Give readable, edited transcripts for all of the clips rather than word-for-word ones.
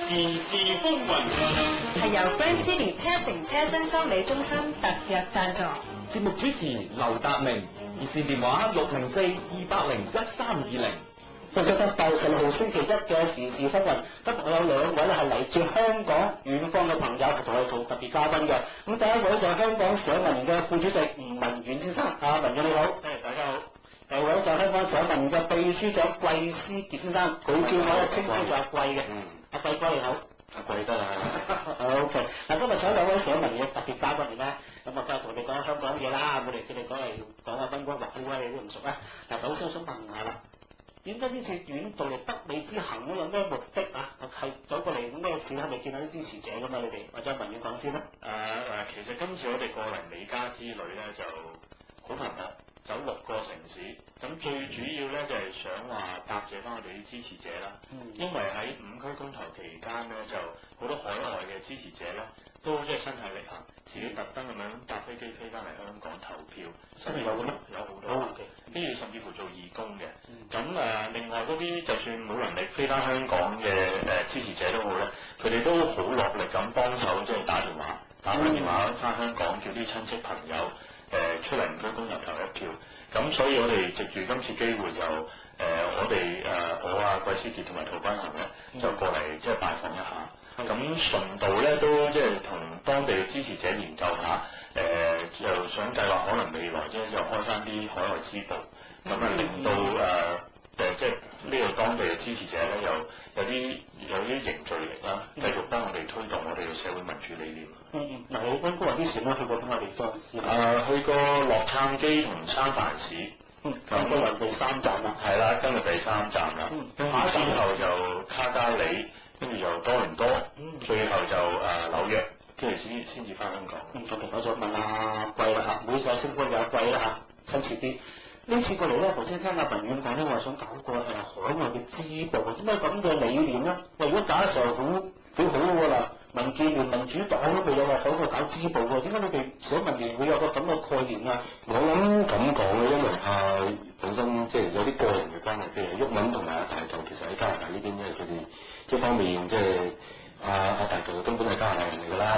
時事風雲係由 Grand City 車城車身修理中心特約贊助。節目主持劉達明，熱線電話604-280-1320。就覺得8月16號星期一嘅時事風雲，今日我有兩位咧係嚟自香港遠方嘅朋友同我哋做特別嘉賓嘅。咁第一位就係香港社民嘅副主席吳文遠先生，文遠你好。大家好。第二位就係香港社民嘅秘書長季思傑先生，佢叫我稱呼做阿季嘅。阿季哥你好。阿季得啦。OK，嗱今日請兩位社民嘅特別嘉賓嚟咧，咁啊今日同你講香港嘢啦，我哋叫你講嚟講下賓館或者你都唔熟啦。嗱首先我想問下啦。點解呢次遠道嚟北美之行咧？有咩目的啊？係走過嚟咩事？係咪見到啲支持者㗎嘛？你哋或者文遠講先啦。其實今次我哋過嚟美加之旅咧就好頻密，走6個城市。咁最主要咧就係想話答謝翻我哋啲支持者啦。因為喺5區公投期間咧，就好多海外嘅支持者咧都即係身體力行，自己特登咁樣搭飛機飛翻嚟香港投票。真係有嘅咩？有好多。跟住甚至乎做義工嘅。咁另外嗰啲就算冇能力飛翻香港嘅支持者都好咧，佢哋都好落力咁幫手，即係打翻電話翻香港，叫啲親戚朋友出嚟5區公投投一票。咁所以我哋藉住今次機會就我季思傑同埋陶君行咧就過嚟即係拜訪一下。咁順道咧都即係同當地嘅支持者研究下，就想計劃可能未來即係就開翻啲海外支部，咁啊令到即係呢個當地嘅支持者咧有啲凝聚力啦，繼續幫我哋推動我哋嘅社會民主理念。嗱你溫哥華之前咧去過邊個地方先？去過洛杉磯同三藩市。咁都係第3站啦。係啦，今日第3站啦。之後就卡加里。跟住又多倫多，最後就紐約，跟住先至翻香港。我想問阿季啦嚇，唔好意思我稱呼你阿季啦嚇，親切啲。呢次過嚟咧，頭先聽阿文遠講咧，話想搞個海外嘅支部，點解咁嘅理念咧？如果搞嘅時候幾好喎嗱，民建聯、民主黨都未有話海外搞支部喎，點解你哋社民聯會有個咁嘅概念啊？我諗咁講咧，因為本身即係有啲個人嘅關係，譬如毓民同埋阿大道，其實喺加拿大呢邊，因為佢哋一方面即係阿大道根本係加拿大人嚟㗎啦，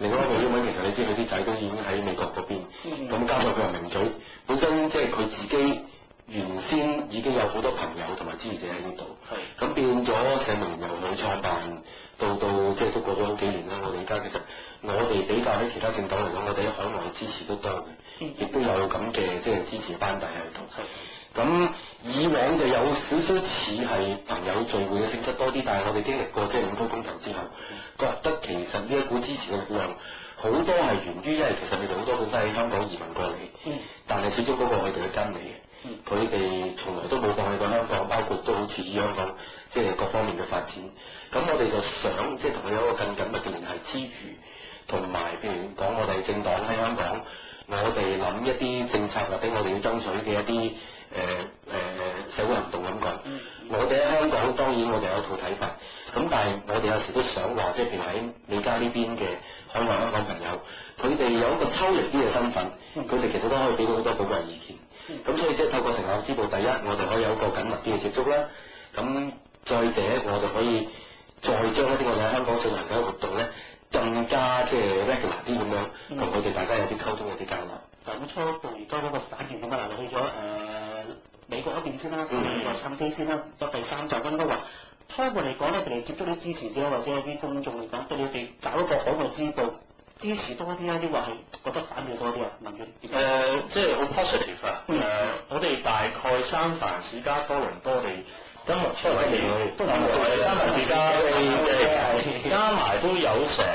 另外一個毓民其實你知佢啲仔都已經喺美國嗰邊，咁加上佢係名嘴，本身即係佢自己原先已經有好多朋友同埋支持者喺呢度，咁變咗社民聯由佢創辦到即係都過咗好幾年啦。我哋而家其實我哋比較喺其他政黨嚟講，我哋喺海外嘅支持都多嘅，亦都有咁嘅即係支持班底喺度。咁以往就有少少似係朋友聚會嘅性質多啲，但係我哋經歷過即係5區公投之後，覺得其實呢一股支持嘅力量好多係源於，因為其實佢哋好多本身喺香港移民過嚟，但係始終嗰個佢哋嘅根嚟嘅。佢哋從來都冇放棄過香港，包括都好注意香港即係各方面嘅發展。咁我哋就想即係同佢有一個更緊密嘅聯繫之餘，同埋譬如講我哋政黨喺香港，我哋諗一啲政策或者我哋要爭取嘅一啲社會行動咁講。我哋喺香港當然我哋有一套睇法，咁但係我哋有時都想話，即係譬如喺美加呢邊嘅海外香港朋友，佢哋有一個抽離啲嘅身份，佢哋其實都可以俾到好多寶貴意見。咁所以即係透過成立支部，第一我哋可以有一個緊密啲嘅接觸啦。咁再者我哋可以再將一啲我哋喺香港進行嘅活動咧，更加即係 regular 啲咁樣，同佢哋大家有啲溝通有啲交流。咁初步而家嗰個反應點啊？你去咗美國嗰邊先啦，洛杉磯先啦，有第3站溫哥華。初步嚟講咧，佢哋接觸啲支持者或者有啲公眾嚟講，對你哋搞一個海外支部支持多啲啊，啲話係覺得反對多啲啊？文遠即係好 positive 啊！我哋大概三藩市加多倫多地今日出嚟三藩市加埋都有成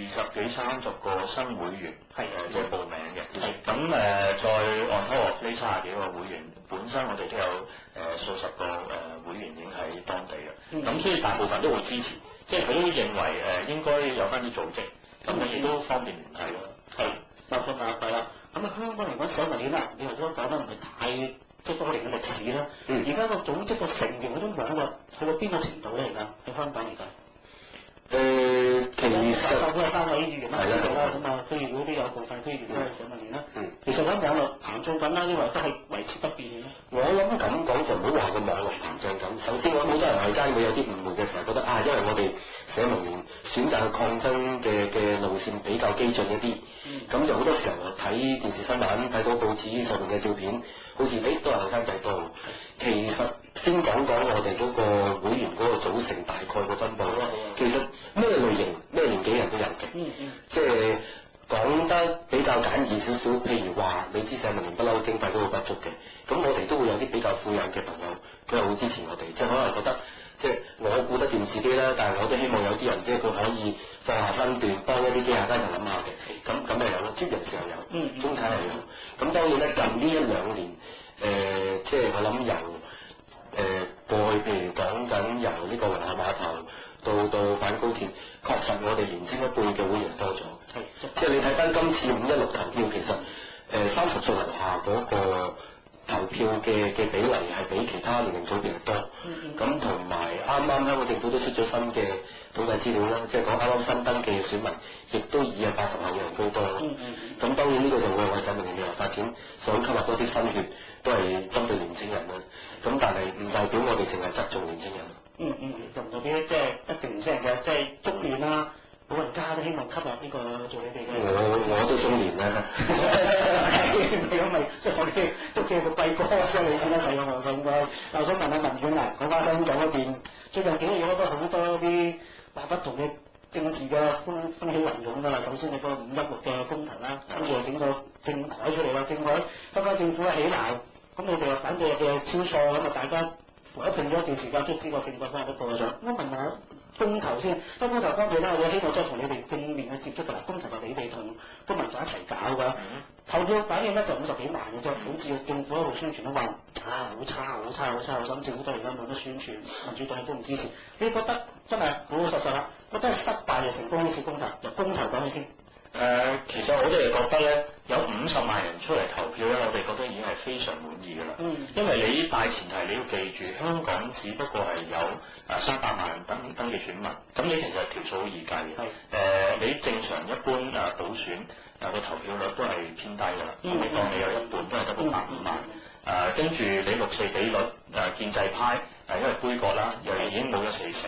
20幾30個新會員，即係報名嘅。咁再按拖呢30幾個會員，本身我哋都有數十個會員已經喺當地嘅。咁所以大部分都會支持，即係佢都認為應該有翻啲組織。咁亦都方便聯繫咯。包括阿貴啦。咁香港嚟講社民聯啦，你頭先講得唔係太即係多年嘅歷史啦。而家個組織個成員嗰種網絡去到邊個程度咧？而家喺香港嚟講，其實包括3位議員啦，知道啦，咁啊區議會都有部分區議員都係社民連啦。其實喺網絡膨脹緊啦，因為都係維持不變嘅。我諗咁講就唔好話個網絡膨脹緊。首先我諗好多人外間會有啲誤會嘅時候，覺得因為我哋社民連選擇抗爭嘅路線比較激進一啲，咁就好多時候睇電視新聞睇到報紙上面嘅照片，好似都係後生仔多。其實先講我哋嗰個會員嗰個組成大概個分佈。其實咩類型咩年紀人都有嘅，即係講得比較簡易少少。譬如話你知社民連不嬲經費都好不足嘅，咁我哋都會有啲比較富有嘅朋友，佢又會支持我哋，即係可能覺得即係我顧得掂自己啦，但係我都希望有啲人即係佢可以放下身段，幫一啲機械家就諗下嘅，咁又有啦，專業人士又有，中產又有。咁當然咧，近呢1-2年，即係我諗由過去譬如講緊由呢個皇后碼頭到反高鐵，確實我哋年青一輩嘅會員多咗。即係你睇翻今次516投票，其實30歲樓下嗰個投票嘅比例係比其他年齡組別係多。咁同埋啱啱香港政府都出咗新嘅統計資料啦，即係講啱啱新登記嘅選民，亦都以80後嘅人居多。咁當然呢個就會為社民連未來發展想吸納多啲新血，都係針對年青人啦。咁但係唔代表我哋淨係側重年青人。就唔代表即係一定年青人嘅，即係中年啦、老人家都希望吸納呢個做你哋嘅。我都中年啦。咁咪即係我哋都叫做貴哥，即係你先得細我咁嘅。但我想問下文遠啊，講翻香港嗰邊，最近幾個月都好多啲不同嘅政治嘅風起雲湧㗎啦。首先你個516嘅公投啦，跟住又整個政改出嚟啦，政改香港政府起鬧，咁你哋又反對嘅超錯，咁啊大家扶一拼咗一段時間，卒之個政改方案都過咗。我問下公投先，公投方面咧，我希望再同你哋正面嘅接觸㗎啦。公投係你哋同公民黨一齊搞㗎，投票反應咧就50幾萬嘅啫，好似政府一路宣傳都話好差，咁政府到而家冇得宣傳，民主黨都唔支持。你覺得真係老老實實啦，覺得係失敗定成功呢次公投？由公投講起先。其實我哋覺得咧，有50萬人出嚟投票咧，我哋覺得已經係非常滿意㗎啦。因為你大前提你要記住，香港只不過係有300萬登記選民，咁你其實條數好易計嘅。你正常一般補選個投票率都係偏低㗎啦。咁你當你有一半都係得到150萬，跟住你6-4比率建制派因為杯葛啦，又已經冇咗40%。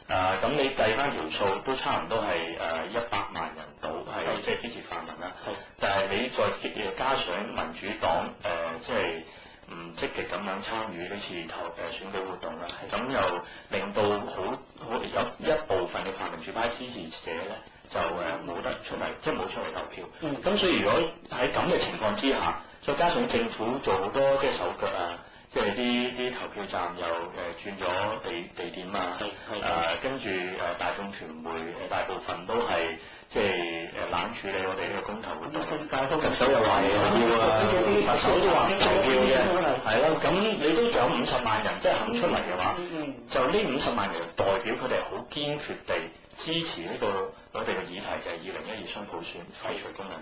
咁你計翻條數都差唔多係100萬人到係即係支持泛民啦。但係你再加上民主黨即係唔積極咁樣參與呢次選舉活動啦，咁又令到好有一部分嘅泛民主派支持者咧就冇得出嚟，即係冇出嚟投票。咁所以如果喺咁嘅情況之下，再加上政府做好多即係手腳即係啲投票站又轉咗地點跟住大眾傳媒大部分都係即係冷處理我哋呢個公投活動。特首又話要特首都話唔投票嘅，係咯。咁你都仲有50萬人即係肯出嚟嘅話，就呢50萬人代表佢哋好堅決地支持呢個我哋嘅議題，就係2012雙普選廢除功能組